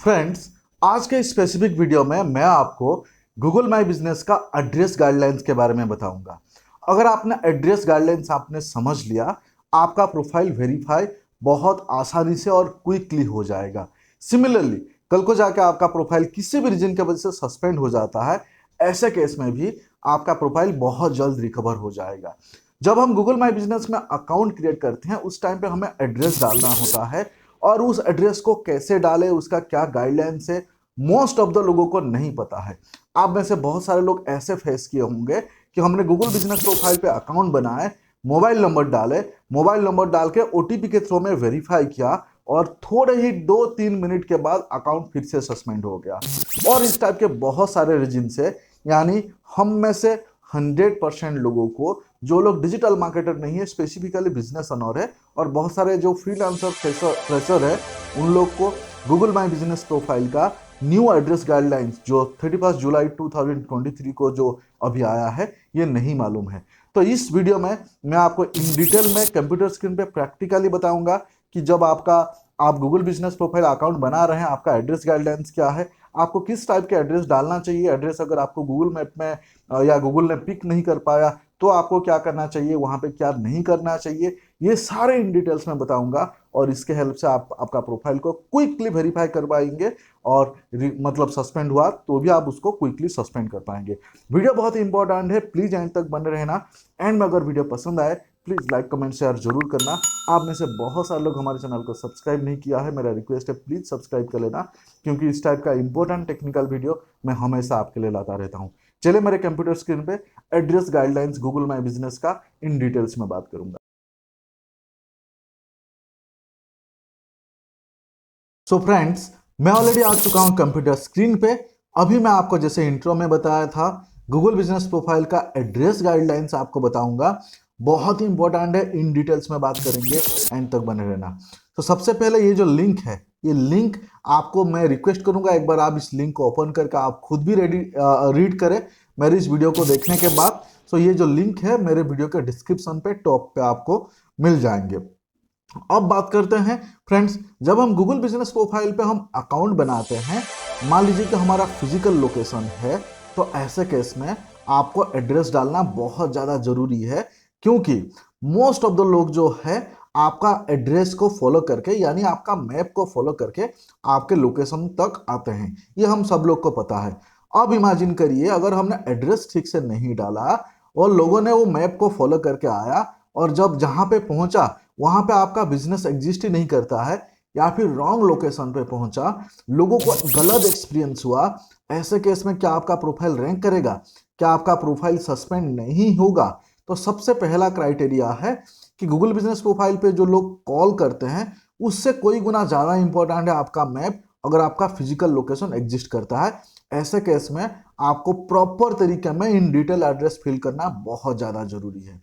Friends, आज के specific video में मैं आपको गूगल माई बिजनेस का एड्रेस गाइडलाइंस के बारे में बताऊंगा। अगर आपने एड्रेस गाइडलाइंस आपने समझ लिया, आपका प्रोफाइल वेरीफाई बहुत आसानी से और क्विकली हो जाएगा। सिमिलरली, कल को जाकर आपका प्रोफाइल किसी भी रीजन की वजह से सस्पेंड हो जाता है, ऐसे केस में भी आपका प्रोफाइल बहुत जल्द रिकवर हो जाएगा। जब हम गूगल माई बिजनेस में अकाउंट क्रिएट करते हैं, उस टाइम पे हमें एड्रेस डालना होता है और उस एड्रेस को कैसे डालें, उसका क्या गाइडलाइंस है, मोस्ट ऑफ द लोगों को नहीं पता है। आप में से बहुत सारे लोग ऐसे फेस किए होंगे कि हमने गूगल बिजनेस प्रोफाइल पे अकाउंट बनाए, मोबाइल नंबर डाले, मोबाइल नंबर डाल के ओटीपी के थ्रू में वेरीफाई किया और थोड़े ही 2-3 मिनट के बाद अकाउंट फिर से सस्पेंड हो गया। और इस टाइप के बहुत सारे रीजन से, यानी हम में से 100% लोगों को, जो लोग डिजिटल मार्केटर नहीं है, स्पेसिफिकली बिजनेस ओनर है और बहुत सारे जो फ्रीलांसर फ्रेशर है, उन लोग को गूगल माई बिजनेस प्रोफाइल का न्यू एड्रेस गाइडलाइंस जो 31 जुलाई 2023 को जो अभी आया है, ये नहीं मालूम है। तो इस वीडियो में मैं आपको इन डिटेल में कंप्यूटर स्क्रीन पे प्रैक्टिकली बताऊंगा कि जब आप गूगल बिजनेस प्रोफाइल अकाउंट बना रहे हैं, आपका एड्रेस गाइडलाइंस क्या है, आपको किस टाइप के एड्रेस डालना चाहिए, एड्रेस अगर आपको गूगल मैप में या गूगल ने पिक नहीं कर पाया तो आपको क्या करना चाहिए, वहां पे क्या नहीं करना चाहिए, ये सारे इन डिटेल्स में बताऊंगा। और इसके हेल्प से आप आपका प्रोफाइल को क्विकली वेरीफाई कर पाएंगे और मतलब सस्पेंड हुआ तो भी आप उसको क्विकली सस्पेंड कर पाएंगे। वीडियो बहुत ही इंपॉर्टेंट है, प्लीज एंड तक बने रहना। एंड में अगर वीडियो पसंद आए, प्लीज लाइक कमेंट शेयर जरूर करना। आप में से बहुत सारे लोग हमारे चैनल को सब्सक्राइब नहीं किया है, मेरा रिक्वेस्ट है प्लीज सब्सक्राइब कर लेना, क्योंकि इस टाइप का इंपॉर्टेंट टेक्निकल वीडियो मैं हमेशा आपके लिए लाता रहता हूँ। चलिए मेरे कंप्यूटर स्क्रीन पे address guidelines Google my business का इन डिटेल्स में बात करूंगा। सो फ्रेंड्स, मैं ऑलरेडी आ चुका हूं कंप्यूटर स्क्रीन पे। अभी मैं आपको जैसे इंट्रो में बताया था, गूगल बिजनेस प्रोफाइल का एड्रेस गाइडलाइंस आपको बताऊंगा। बहुत ही इंपॉर्टेंट है, इन डिटेल्स में बात करेंगे, एंड तक बने रहना। तो सबसे पहले ये जो लिंक है, ये लिंक आपको मैं रिक्वेस्ट करूंगा, एक बार आप इस लिंक को ओपन करके आप खुद भी रीड करें मेरी इस वीडियो को देखने के बाद। सो ये जो लिंक है मेरे वीडियो के डिस्क्रिप्शन पे टॉप पे आपको मिल जाएंगे। अब बात करते हैं फ्रेंड्स, जब हम गूगल बिजनेस प्रोफाइल पे हम अकाउंट बनाते हैं, मान लीजिए कि हमारा फिजिकल लोकेशन है, तो ऐसे केस में आपको एड्रेस डालना बहुत ज़्यादा जरूरी है, क्योंकि मोस्ट ऑफ द लोग जो है आपका एड्रेस को फॉलो करके, यानी आपका मैप को फॉलो करके आपके लोकेशन तक आते हैं। ये हम सब लोग को पता है। अब इमेजिन करिए, अगर हमने एड्रेस ठीक से नहीं डाला और लोगों ने वो मैप को फॉलो करके आया और जब जहां पे पहुंचा वहां पे आपका बिजनेस एग्जिस्ट ही नहीं करता है, या फिर रॉन्ग लोकेशन पे पहुंचा, लोगों को गलत एक्सपीरियंस हुआ, ऐसे केस में क्या आपका प्रोफाइल रैंक करेगा? क्या आपका प्रोफाइल सस्पेंड नहीं होगा? तो सबसे पहला क्राइटेरिया है कि गूगल बिजनेस प्रोफाइल पे जो लोग कॉल करते हैं, उससे कोई गुना ज्यादा इंपॉर्टेंट है आपका मैप, अगर आपका फिजिकल लोकेशन एग्जिस्ट करता है। ऐसे केस में आपको प्रॉपर तरीके में इन डिटेल एड्रेस फिल करना बहुत ज्यादा जरूरी है।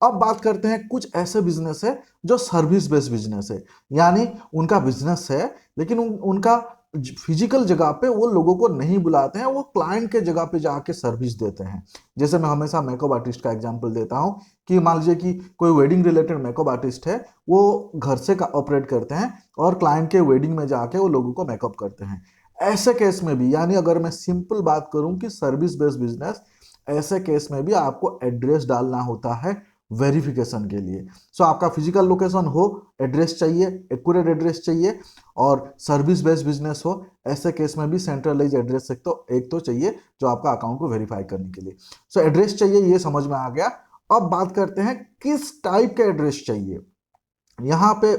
अब बात करते हैं, कुछ ऐसे बिजनेस है जो सर्विस बेस्ड बिजनेस है, यानी उनका बिजनेस है लेकिन उनका फिजिकल जगह पे वो लोगों को नहीं बुलाते हैं, वो क्लाइंट के जगह पे जाके सर्विस देते हैं। जैसे मैं हमेशा मेकअप आर्टिस्ट का एग्जांपल देता हूं कि मान लीजिए कि कोई वेडिंग रिलेटेड मेकअप आर्टिस्ट है, वो घर से ऑपरेट करते हैं और क्लाइंट के वेडिंग में जाके वो लोगों को मेकअप करते हैं। ऐसे केस में भी, यानी अगर मैं सिंपल बात करूं कि सर्विस बेस्ड बिजनेस, ऐसे केस में भी आपको एड्रेस डालना होता है वेरिफिकेशन के लिए। सो आपका फिजिकल लोकेशन हो, एड्रेस चाहिए, एक्यूरेट एड्रेस चाहिए, और सर्विस बेस्ड बिजनेस हो, ऐसे केस में भी सेंट्रलाइज एड्रेस एक तो चाहिए जो आपका अकाउंट को वेरीफाई करने के लिए। सो एड्रेस चाहिए, ये समझ में आ गया। अब बात करते हैं किस टाइप का एड्रेस चाहिए। यहाँ पे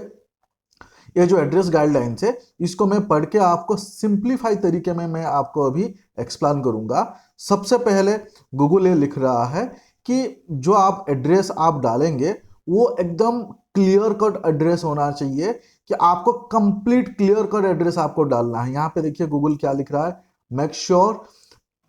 ये जो एड्रेस गाइडलाइंस है, इसको मैं पढ़ के आपको सिंप्लीफाई तरीके में मैं आपको अभी एक्सप्लेन करूंगा। सबसे पहले गूगल ये लिख रहा है कि जो आप एड्रेस आप डालेंगे वो एकदम क्लियर कट एड्रेस होना चाहिए, कि आपको कंप्लीट क्लियर कट एड्रेस आपको डालना है। यहाँ पे देखिए गूगल क्या लिख रहा है, make sure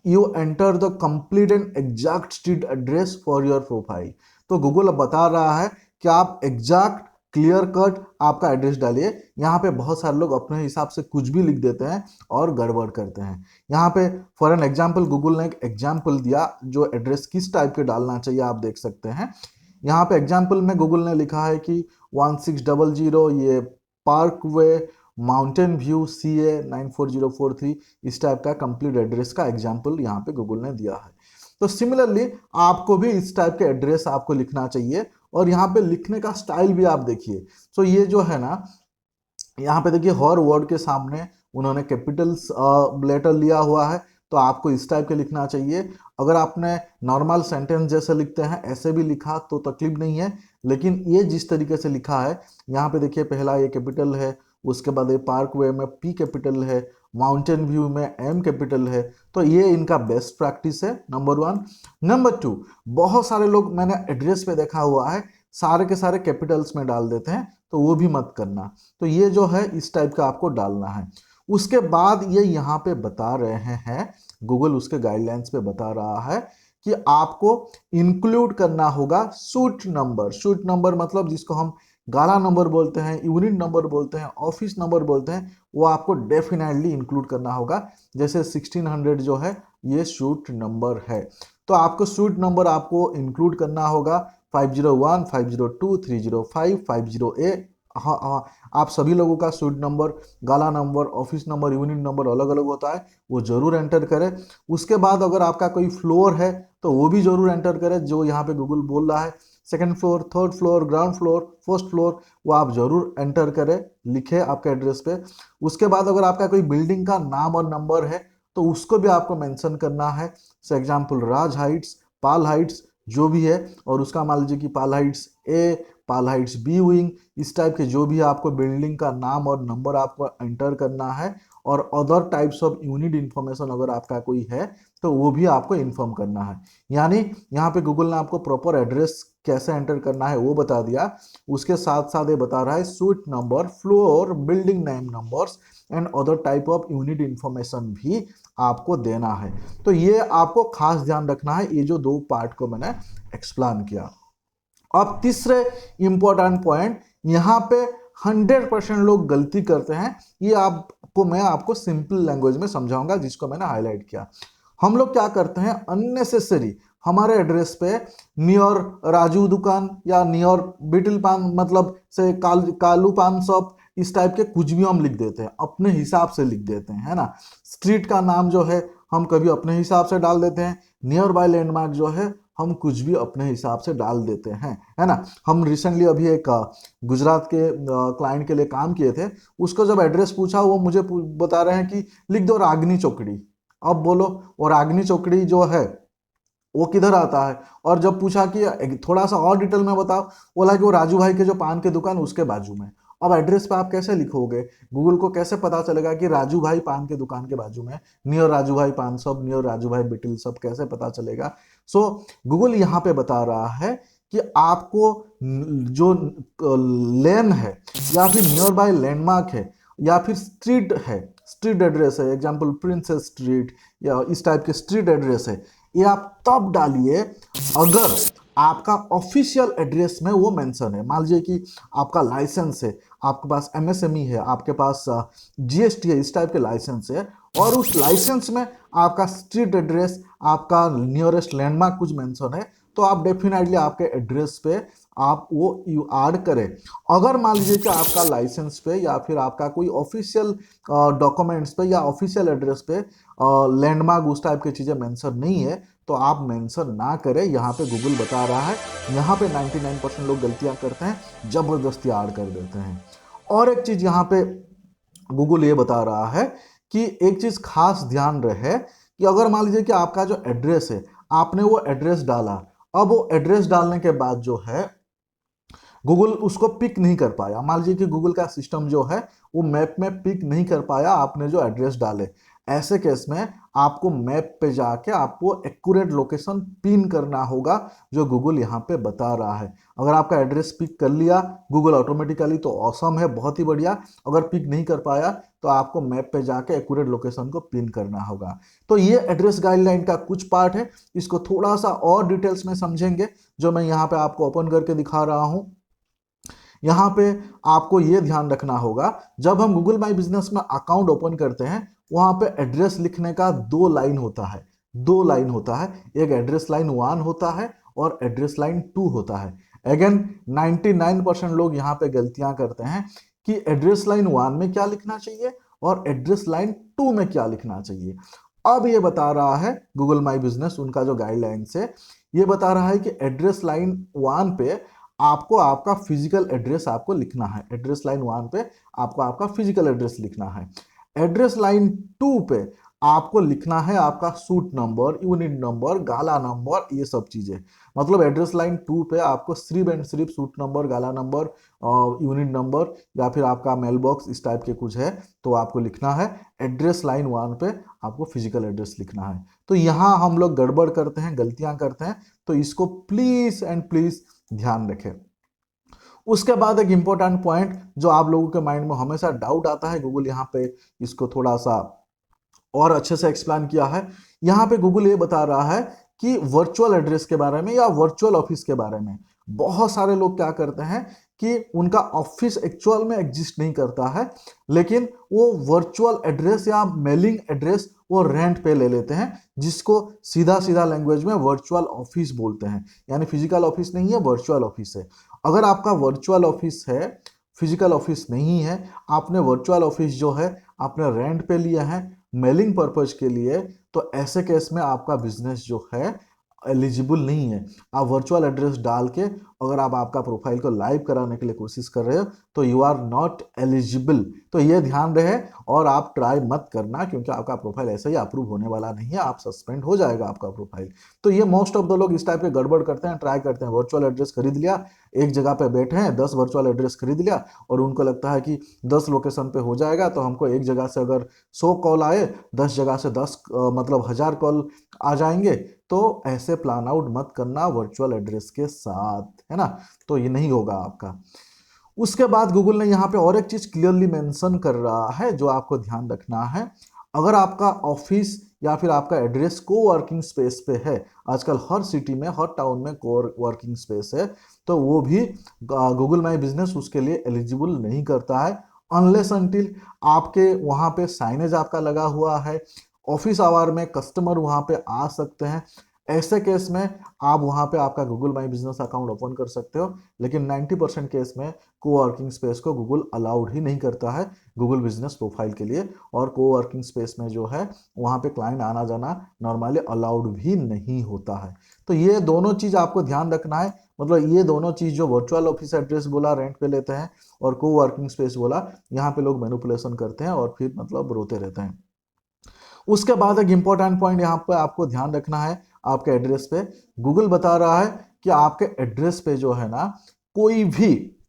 you enter the complete and exact street address for your profile. तो गूगल अब बता रहा है कि आप एग्जैक्ट क्लियर कट आपका एड्रेस डालिए। यहाँ पे बहुत सारे लोग अपने हिसाब से कुछ भी लिख देते हैं और गड़बड़ करते हैं। यहाँ पे फॉर एन एग्जाम्पल गूगल ने एक एग्जाम्पल दिया जो एड्रेस किस टाइप के डालना चाहिए, आप देख सकते हैं। यहाँ पे एग्जाम्पल में गूगल ने लिखा है कि 1600 ये पार्क वे माउंटेन व्यू CA 94043 इस टाइप का कंप्लीट एड्रेस का एग्जाम्पल यहाँ पे गूगल ने दिया है। तो सिमिलरली आपको भी इस टाइप के एड्रेस आपको लिखना चाहिए, और यहाँ पे लिखने का स्टाइल भी आप देखिए। सो ये जो है ना, यहाँ पे देखिए हर वर्ड के सामने उन्होंने कैपिटल्स लेटर लिया हुआ है, तो आपको इस टाइप के लिखना चाहिए। अगर आपने नॉर्मल सेंटेंस जैसे लिखते हैं ऐसे भी लिखा तो तकलीफ नहीं है, लेकिन ये जिस तरीके से लिखा है, यहाँ पे देखिए पहला ये कैपिटल है, उसके बाद ये पार्क वे में P कैपिटल है, माउंटेन व्यू में M कैपिटल है, तो ये इनका बेस्ट प्रैक्टिस है, नंबर 1। नंबर 2, बहुत सारे लोग मैंने एड्रेस पे देखा हुआ है सारे के सारे कैपिटल्स में डाल देते हैं, तो वो भी मत करना। तो ये जो है इस टाइप का आपको डालना है। उसके बाद ये यहाँ पे बता रहे हैं, गूगल उसके गाइडलाइंस पे बता रहा है कि आपको इंक्लूड करना होगा सूट नंबर। सूट नंबर मतलब जिसको हम गाला नंबर बोलते हैं, यूनिट नंबर बोलते हैं, ऑफिस नंबर बोलते हैं, वो आपको डेफिनेटली इंक्लूड करना होगा। जैसे 1600 जो है ये सूट नंबर है, तो आपको सूट नंबर आपको इंक्लूड करना होगा। 501, 502, 305, 50A। हाँ हाँ, आप सभी लोगों का सूट नंबर, गाला number, office number, unit number अलग अलग होता है, वो जरूर एंटर करें। उसके बाद अगर आपका कोई फ्लोर है तो वो भी जरूर एंटर करें, जो यहाँ पे गूगल बोल रहा है, second floor, third floor, ground floor, first floor, वो आप जरूर एंटर करें, लिखे आपके एड्रेस पे। उसके बाद अगर आपका कोई बिल्डिंग का नाम और नंबर है तो उसको भी आपको मेंशन करना है। For example Raj heights, Pal heights, जो भी है, और उसका मान लीजिए कि Pal heights A, Pal heights B wing, इस टाइप के जो भी आपको बिल्डिंग का नाम और नंबर आपको एंटर करना है। और other types of unit information अगर आपका कोई है तो वो भी आपको इन्फॉर्म करना है। यानी यहाँ पे गूगल ने आपको प्रॉपर एड्रेस कैसे एंटर करना है वो बता दिया, उसके साथ साथ ये बता रहा है suit number, floor, building name numbers and other type of unit information भी आपको देना है। तो ये आपको खास ध्यान रखना है, ये जो दो पार्ट को मैंने एक्सप्लेन किया। अब तीसरे इंपॉर्टेंट पॉइंट, यहाँ पे 100% लोग गलती करते हैं, ये आपको मैं आपको सिंपल लैंग्वेज में समझाऊंगा जिसको मैंने हाईलाइट किया। हम लोग क्या करते हैं, अननेसेसरी हमारे एड्रेस पे नियर राजू दुकान या नियर बिटिल पान मतलब से कालू पान शॉप, इस टाइप के कुछ भी हम लिख देते हैं, अपने हिसाब से लिख देते हैं, है ना। स्ट्रीट का नाम जो है हम कभी अपने हिसाब से डाल देते हैं, नियर बाय लैंडमार्क जो है हम कुछ भी अपने हिसाब से डाल देते हैं, है ना। हम रिसेंटली अभी एक गुजरात के क्लाइंट के लिए काम किए थे, उसको जब एड्रेस पूछा वो मुझे बता रहे हैं कि लिख दो रागनी चौकड़ी। अब बोलो वो रागनी चौकड़ी जो है वो किधर आता है, और जब पूछा कि थोड़ा सा और डिटेल में बताओ, बोला कि वो राजू भाई के जो पान की दुकान उसके बाजू में। अब एड्रेस पे आप कैसे लिखोगे, गूगल को कैसे पता चलेगा कि राजू भाई पान के दुकान के बाजू में, नियर राजू भाई पान शॉप, नियर राजू भाई बिटिल शॉप, कैसे पता चलेगा। सो गूगल यहाँ पे बता रहा है कि आपको जो लेन है या फिर नियर बाय लैंडमार्क है या फिर स्ट्रीट है, स्ट्रीट एड्रेस है, एग्जाम्पल प्रिंसेस स्ट्रीट या इस टाइप के स्ट्रीट एड्रेस है, ये आप तब डालिए अगर आपका ऑफिशियल एड्रेस में वो मेंशन है। मान लीजिए कि आपका लाइसेंस है, आपके पास MSME है, आपके पास GST है, इस टाइप के लाइसेंस है, और उस लाइसेंस में आपका स्ट्रीट एड्रेस, आपका नियरेस्ट लैंडमार्क कुछ मेंशन है, तो आप डेफिनेटली आपके एड्रेस पे आप वो यू ऐड करें। अगर मान लीजिए कि आपका लाइसेंस पे या फिर आपका कोई ऑफिशियल डॉक्यूमेंट्स पे या ऑफिशियल एड्रेस पे लैंडमार्क उस टाइप की चीज़ें मेंशन नहीं है, तो आप मेंशन ना करें। यहाँ पे गूगल बता रहा है, यहाँ पे 99% लोग गलतियाँ करते हैं, ज़बरदस्ती ऐड कर देते हैं। और एक चीज़ यहाँ पे गूगल ये बता रहा है कि एक चीज़ खास ध्यान रहे कि अगर मान लीजिए कि आपका जो एड्रेस है, आपने वो एड्रेस डाला, अब वो एड्रेस डालने के बाद जो है गूगल उसको पिक नहीं कर पाया, मान लीजिए कि गूगल का सिस्टम जो है वो मैप में पिक नहीं कर पाया आपने जो एड्रेस डाले, ऐसे केस में आपको मैप पे जाके आपको एक्यूरेट लोकेशन पिन करना होगा, जो गूगल यहाँ पे बता रहा है। अगर आपका एड्रेस पिक कर लिया गूगल ऑटोमेटिकली तो ऑसम है, बहुत ही बढ़िया। अगर पिक नहीं कर पाया तो आपको मैप पे जाके एक्यूरेट लोकेशन को पिन करना होगा। तो ये एड्रेस गाइडलाइन का कुछ पार्ट है, इसको थोड़ा सा और डिटेल्स में समझेंगे, जो मैं यहाँ पे आपको ओपन करके दिखा रहा हूँ। यहाँ पे आपको ये ध्यान रखना होगा, जब हम गूगल माई बिजनेस में अकाउंट ओपन करते हैं वहाँ पे एड्रेस लिखने का दो लाइन होता है, एक एड्रेस लाइन 1 होता है और एड्रेस लाइन 2 होता है। अगेन 99% लोग यहाँ पे गलतियां करते हैं, कि एड्रेस लाइन 1 में क्या लिखना चाहिए और एड्रेस लाइन 2 में क्या लिखना चाहिए। अब ये बता रहा है गूगल माई बिजनेस, उनका जो गाइडलाइंस है ये बता रहा है कि एड्रेस लाइन 1 पे आपको आपका फिजिकल एड्रेस आपको लिखना है। एड्रेस लाइन 1 पे आपको आपका फिजिकल एड्रेस लिखना है। एड्रेस लाइन 2 पे आपको लिखना है आपका सूट नंबर, यूनिट नंबर, गाला नंबर, ये सब चीजें। मतलब एड्रेस लाइन 2 पे आपको सिर्फ एंड सिर्फ सूट नंबर, गाला नंबर, यूनिट नंबर या फिर आपका मेल बॉक्स इस टाइप के कुछ है तो आपको लिखना है। एड्रेस लाइन 1 पे आपको फिजिकल एड्रेस लिखना है। तो यहाँ हम लोग गड़बड़ करते हैं, गलतियां करते हैं, तो इसको प्लीज एंड प्लीज ध्यान रखें। उसके बाद एक इंपॉर्टेंट पॉइंट जो आप लोगों के माइंड में हमेशा डाउट आता है, गूगल यहाँ पे इसको थोड़ा सा और अच्छे से एक्सप्लेन किया है। यहाँ पे गूगल ये बता रहा है कि वर्चुअल एड्रेस के बारे में या वर्चुअल ऑफिस के बारे में। बहुत सारे लोग क्या करते हैं कि उनका ऑफिस एक्चुअल में एग्जिस्ट नहीं करता है, लेकिन वो वर्चुअल एड्रेस या मेलिंग एड्रेस वो रेंट पे ले लेते हैं, जिसको सीधा सीधा लैंग्वेज में वर्चुअल ऑफिस बोलते हैं। यानी फिजिकल ऑफिस नहीं है, वर्चुअल ऑफिस है। अगर आपका वर्चुअल ऑफिस है, फिजिकल ऑफिस नहीं है, आपने वर्चुअल ऑफिस जो है आपने रेंट पे लिया है मेलिंग पर्पज के लिए, तो ऐसे केस में आपका बिजनेस जो है एलिजिबल नहीं है। आप वर्चुअल एड्रेस डाल के अगर आप आपका प्रोफाइल को लाइव कराने के लिए कोशिश कर रहे हो तो यू आर नॉट एलिजिबल। तो ये ध्यान रहे और आप ट्राई मत करना, क्योंकि आपका प्रोफाइल ऐसे ही अप्रूव होने वाला नहीं है, आप सस्पेंड हो जाएगा आपका प्रोफाइल। तो ये मोस्ट ऑफ द लोग इस टाइप के गड़बड़ करते हैं, ट्राई करते हैं। वर्चुअल एड्रेस खरीद लिया, एक जगह पे बैठे हैं, 10 वर्चुअल एड्रेस खरीद लिया और उनको लगता है कि 10 लोकेशन पे हो जाएगा, तो हमको एक जगह से अगर 100 कॉल आए, 10 जगह से 10 मतलब 1000 कॉल आ जाएंगे। तो ऐसे प्लान आउट मत करना वर्चुअल एड्रेस के साथ, है ना। तो ये नहीं होगा आपका। उसके बाद गूगल ने यहाँ पे और एक चीज क्लियरली मेंशन कर रहा है जो आपको ध्यान रखना है। अगर आपका ऑफिस या फिर आपका एड्रेस को वर्किंग स्पेस पे है, आजकल हर सिटी में, हर टाउन में को वर्किंग स्पेस है, तो वो भी गूगल माई बिजनेस उसके लिए एलिजिबल नहीं करता है, अनलेस अनटिल आपके वहाँ पे साइनेज आपका लगा हुआ है, ऑफिस आवर में कस्टमर वहाँ पे आ सकते हैं। ऐसे केस में आप वहाँ पे आपका Google my business account open कर सकते हो। लेकिन 90% केस में कोवर्किंग स्पेस को गूगल अलाउड ही नहीं करता है गूगल बिजनेस प्रोफाइल के लिए, और कोवर्किंग स्पेस में जो है वहाँ पे क्लाइंट आना जाना नॉर्मली अलाउड भी नहीं होता है। तो ये दोनों चीज़ आपको ध्यान रखना है। मतलब ये दोनों चीज़ जो वर्चुअल ऑफिस एड्रेस बोला रेंट पे लेते हैं और कोवर्किंग स्पेस बोला, यहाँ पे लोग मैनिपुलेशन करते हैं और फिर मतलब रोते रहते हैं। उसके बाद एक इंपॉर्टेंट पॉइंट यहाँ पे आपको ध्यान रखना है। आपके एड्रेस पे गूगल बता रहा है कि आपके एड्रेस पे जो है ना, कोई भी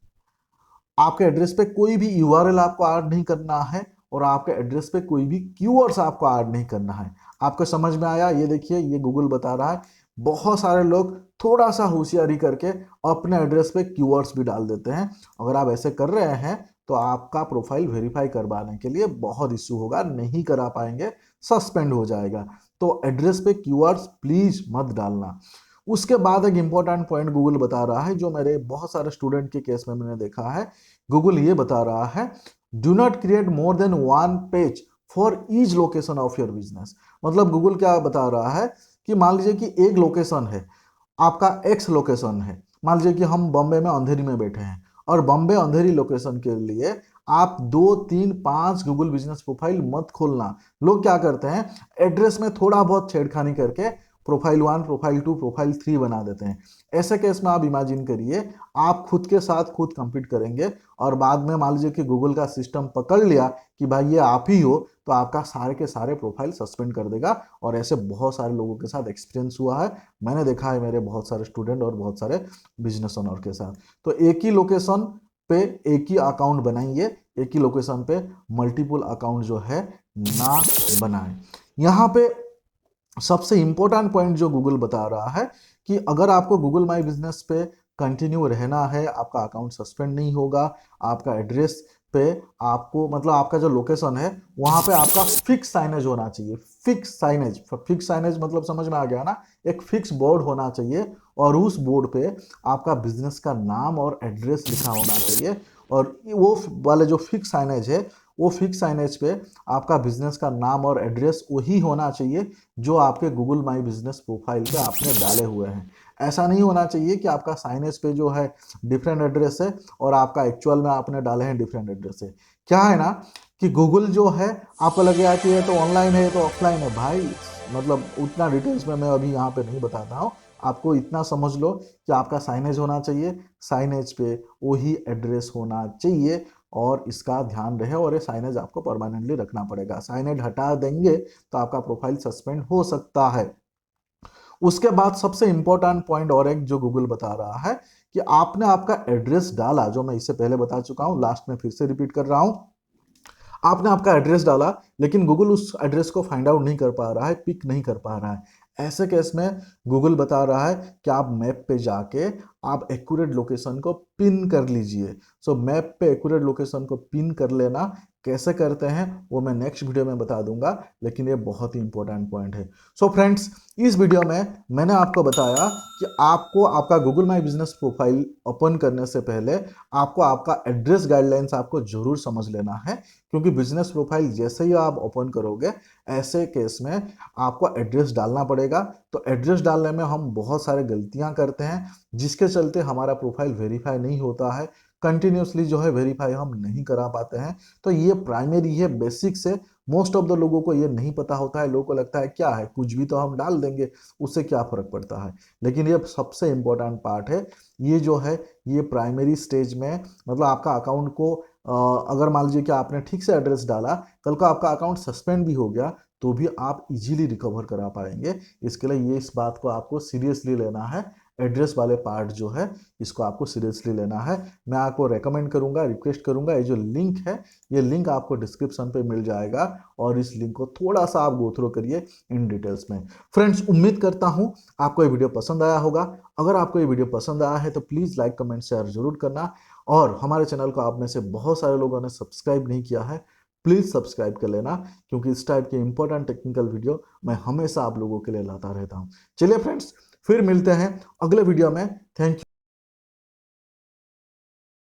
आपके एड्रेस पे कोई भी यूआरएल आपको ऐड नहीं करना है और आपके एड्रेस पे कोई भी कीवर्ड्स आपको ऐड नहीं करना है। आपको समझ में आया? ये देखिए, ये गूगल बता रहा है। बहुत सारे लोग थोड़ा सा होशियारी करके अपने एड्रेस पे कीवर्ड्स भी डाल देते हैं। अगर आप ऐसे कर रहे हैं तो आपका प्रोफाइल वेरीफाई करवाने के लिए बहुत इशू होगा, नहीं करा पाएंगे, सस्पेंड हो जाएगा। तो एड्रेस पे कीवर्ड्स प्लीज मत डालना। उसके बाद एक इंपॉर्टेंट पॉइंट गूगल बता रहा है जो मेरे बहुत सारे स्टूडेंट के केस में मैंने देखा है। गूगल ये बता रहा है, do not create more than 1 page for each location of your business. मतलब गूगल क्या बता रहा है कि मान लीजिए कि एक लोकेशन है, आपका एक्स लोकेशन है, मान लीजिए कि हम बॉम्बे में अंधेरी में बैठे हैं और बॉम्बे अंधेरी लोकेशन के लिए आप 2, 3, 5 गूगल बिजनेस प्रोफाइल मत खोलना। लोग क्या करते हैं, एड्रेस में थोड़ा बहुत छेड़खानी करके प्रोफाइल 1, प्रोफाइल 2, प्रोफाइल 3 बना देते हैं। ऐसे केस में आप इमेजिन करिए, आप खुद के साथ खुद compete करेंगे और बाद में मान लीजिए कि गूगल का सिस्टम पकड़ लिया कि भाई ये आप ही हो, तो आपका सारे के सारे प्रोफाइल सस्पेंड कर देगा। और ऐसे बहुत सारे लोगों के साथ एक्सपीरियंस हुआ है, मैंने देखा है मेरे बहुत सारे स्टूडेंट और बहुत सारे बिजनेस ओनर के साथ। तो एक ही लोकेशन पे एक ही अकाउंट बनाइए, एक ही लोकेशन पे मल्टीपल अकाउंट जो है ना बनाएं। यहाँ पे सबसे इंपॉर्टेंट पॉइंट जो गूगल बता रहा है कि अगर आपको गूगल माई बिजनेस पे कंटिन्यू रहना है, आपका अकाउंट सस्पेंड नहीं होगा, आपका एड्रेस पे आपको मतलब आपका जो लोकेशन है वहां पे आपका फिक्स साइनेज होना चाहिए। फिक्स साइनेज, फिक्स साइनेज मतलब समझ में आ गया ना, एक फिक्स बोर्ड होना चाहिए और उस बोर्ड पे आपका बिजनेस का नाम और एड्रेस लिखा होना चाहिए। और वो वाले जो फिक्स साइनेज है वो फिक्स साइनेज पे आपका बिजनेस का नाम और एड्रेस वही होना चाहिए जो आपके गूगल माई बिजनेस प्रोफाइल पे आपने डाले हुए हैं। ऐसा नहीं होना चाहिए कि आपका साइनेज पे जो है डिफरेंट एड्रेस है और आपका एक्चुअल में आपने डाले हैं डिफरेंट एड्रेस है। क्या है ना कि गूगल जो है आपको लगेगा कि ये तो ऑनलाइन है ये तो ऑफलाइन है। भाई मतलब उतना डिटेल्स में मैं अभी यहाँ पे नहीं बताता हूँ। आपको इतना समझ लो कि आपका साइनेज होना चाहिए, साइनेज पे वही एड्रेस होना चाहिए और इसका ध्यान रहे। और ये साइनेज आपको परमानेंटली रखना पड़ेगा। साइनेज हटा देंगे तो आपका प्रोफाइल सस्पेंड हो सकता है। उसके बाद सबसे इंपॉर्टेंट पॉइंट और एक जो गूगल बता रहा है कि आपने आपका एड्रेस डाला, जो मैं इससे पहले बता चुका हूं, लास्ट में फिर से रिपीट कर रहा हूं। आपने आपका एड्रेस डाला लेकिन गूगल उस एड्रेस को फाइंड आउट नहीं कर पा रहा है, पिक नहीं कर पा रहा है। ऐसे केस में गूगल बता रहा है कि आप मैप पे जाके आप एक्यूरेट लोकेशन को पिन कर लीजिए। सो मैप पे एक्यूरेट लोकेशन को पिन कर लेना कैसे करते हैं वो मैं नेक्स्ट वीडियो में बता दूंगा, लेकिन ये बहुत ही इंपॉर्टेंट पॉइंट है। सो फ्रेंड्स, इस वीडियो में मैंने आपको बताया कि आपको आपका Google my business profile open करने से पहले आपको आपका एड्रेस गाइडलाइंस आपको जरूर समझ लेना है, क्योंकि बिजनेस प्रोफाइल जैसे ही आप ओपन करोगे ऐसे केस में आपको एड्रेस डालना पड़ेगा। तो एड्रेस डालने में हम बहुत सारे गलतियां करते हैं जिसके चलते हमारा प्रोफाइल वेरीफाई नहीं होता है, कंटिन्यूसली जो है वेरीफाई हम नहीं करा पाते हैं। तो ये प्राइमरी है, बेसिक से मोस्ट ऑफ द लोगों को ये नहीं पता होता है। लोगों को लगता है क्या है, कुछ भी तो हम डाल देंगे, उससे क्या फर्क पड़ता है। लेकिन ये सबसे इंपॉर्टेंट पार्ट है। ये जो है ये प्राइमरी स्टेज में मतलब आपका अकाउंट को अगर मान लीजिए कि आपने ठीक से एड्रेस डाला, कल को आपका अकाउंट सस्पेंड भी हो गया तो भी आप इजीली रिकवर करा पाएंगे। इसके लिए ये इस बात को आपको सीरियसली लेना है। एड्रेस वाले पार्ट जो है इसको आपको सीरियसली लेना है। मैं आपको रेकमेंड करूंगा, रिक्वेस्ट करूंगा, ये जो लिंक है ये लिंक आपको डिस्क्रिप्शन पे मिल जाएगा और इस लिंक को थोड़ा सा आप गो थ्रू करिए इन डिटेल्स में। फ्रेंड्स, उम्मीद करता हूं आपको ये वीडियो पसंद आया होगा। अगर आपको ये वीडियो पसंद आया है तो प्लीज़ लाइक कमेंट शेयर जरूर करना। और हमारे चैनल को आप में से बहुत सारे लोगों ने सब्सक्राइब नहीं किया है, प्लीज़ सब्सक्राइब कर लेना, क्योंकि इस टाइप के इंपॉर्टेंट टेक्निकल वीडियो मैं हमेशा आप लोगों के लिए लाता रहता हूँ। चलिए फ्रेंड्स, फिर मिलते हैं अगले वीडियो में। Thank you.